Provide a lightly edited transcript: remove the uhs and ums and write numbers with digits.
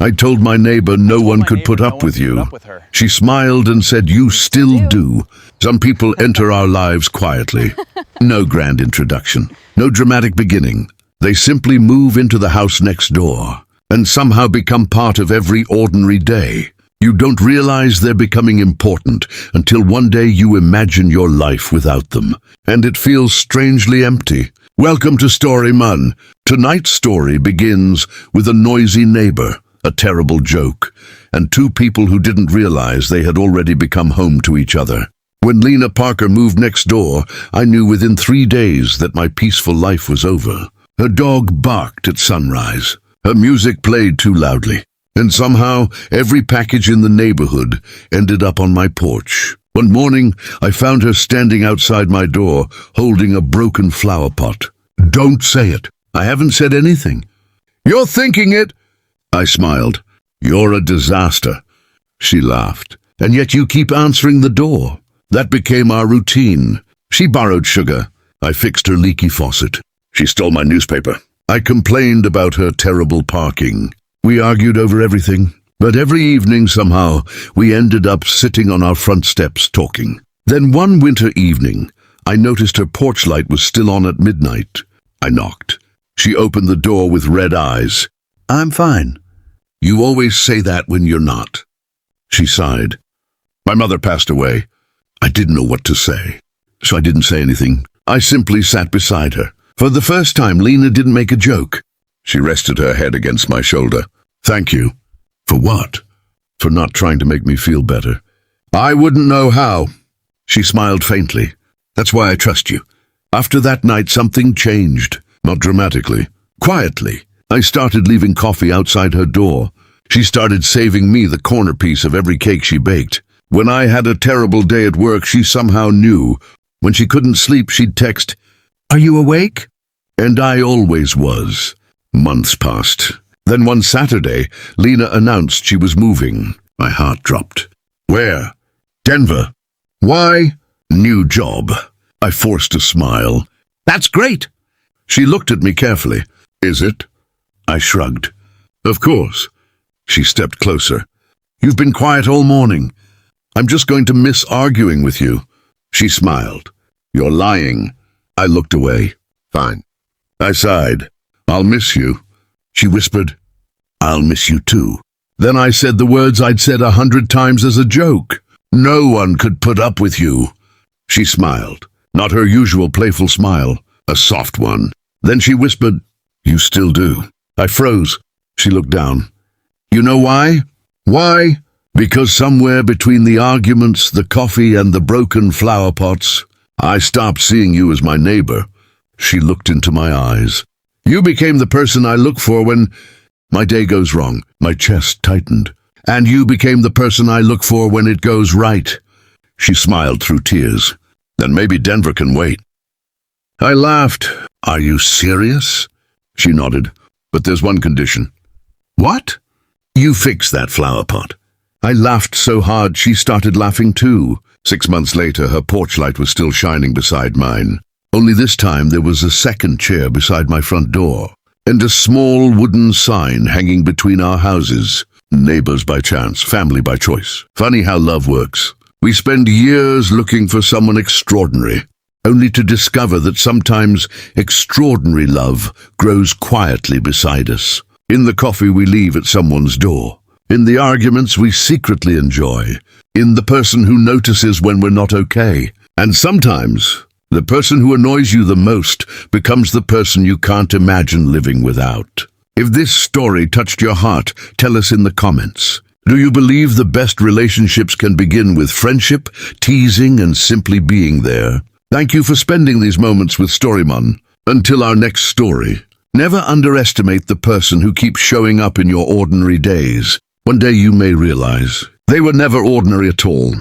I told my neighbor no one could put up with you. She smiled and said, "You still do. Some people enter our lives quietly. No grand introduction, no dramatic beginning. They simply move into the house next door and somehow become part of every ordinary day. You don't realize they're becoming important until one day you imagine your life without them, and it feels strangely empty." Welcome to StoryMun. Tonight's story begins with a noisy neighbor, a terrible joke, and two people who didn't realize they had already become home to each other. When Lena Parker moved next door, I knew within 3 days that my peaceful life was over. Her dog barked at sunrise. Her music played too loudly. And somehow, every package in the neighborhood ended up on my porch. One morning, I found her standing outside my door, holding a broken flower pot. "Don't say it." "I haven't said anything." "You're thinking it." I smiled. "You're a disaster." She laughed. "And yet you keep answering the door." That became our routine. She borrowed sugar. I fixed her leaky faucet. She stole my newspaper. I complained about her terrible parking. We argued over everything, but every evening somehow we ended up sitting on our front steps talking. Then one winter evening, I noticed her porch light was still on at midnight. I knocked. She opened the door with red eyes. "I'm fine." "You always say that when you're not." She sighed. "My mother passed away." I didn't know what to say, so I didn't say anything. I simply sat beside her. For the first time, Lena didn't make a joke. She rested her head against my shoulder. "Thank you." "For what?" "For not trying to make me feel better." "I wouldn't know how." She smiled faintly. "That's why I trust you." After that night, something changed. Not dramatically. Quietly. I started leaving coffee outside her door. She started saving me the corner piece of every cake she baked. When I had a terrible day at work, she somehow knew. When she couldn't sleep, she'd text, "Are you awake?" And I always was. Months passed. Then one Saturday, Lena announced she was moving. My heart dropped. "Where?" "Denver." "Why?" "New job." I forced a smile. "That's great." She looked at me carefully. "Is it?" I shrugged. "Of course." She stepped closer. "You've been quiet all morning. I'm just going to miss arguing with you." She smiled. "You're lying." I looked away. "Fine." I sighed. "I'll miss you." She whispered, "I'll miss you too." Then I said the words I'd said 100 times as a joke. "No one could put up with you." She smiled. Not her usual playful smile, a soft one. Then she whispered, "You still do." I froze. She looked down. "You know why?" "Why?" "Because somewhere between the arguments, the coffee, and the broken flower pots, I stopped seeing you as my neighbor." She looked into my eyes. "You became the person I look for when my day goes wrong." My chest tightened. "And you became the person I look for when it goes right." She smiled through tears. "Then maybe Denver can wait." I laughed. "Are you serious?" She nodded. "But there's one condition." "What?" "You fix that flower pot." I laughed so hard she started laughing too. 6 months later, her porch light was still shining beside mine. Only this time there was a second chair beside my front door, and a small wooden sign hanging between our houses. Neighbors by chance, family by choice. Funny how love works. We spend years looking for someone extraordinary, only to discover that sometimes extraordinary love grows quietly beside us. In the coffee we leave at someone's door. In the arguments we secretly enjoy. In the person who notices when we're not okay. And sometimes, the person who annoys you the most becomes the person you can't imagine living without. If this story touched your heart, tell us in the comments. Do you believe the best relationships can begin with friendship, teasing, and simply being there? Thank you for spending these moments with StoryMun. Until our next story, never underestimate the person who keeps showing up in your ordinary days. One day you may realize they were never ordinary at all.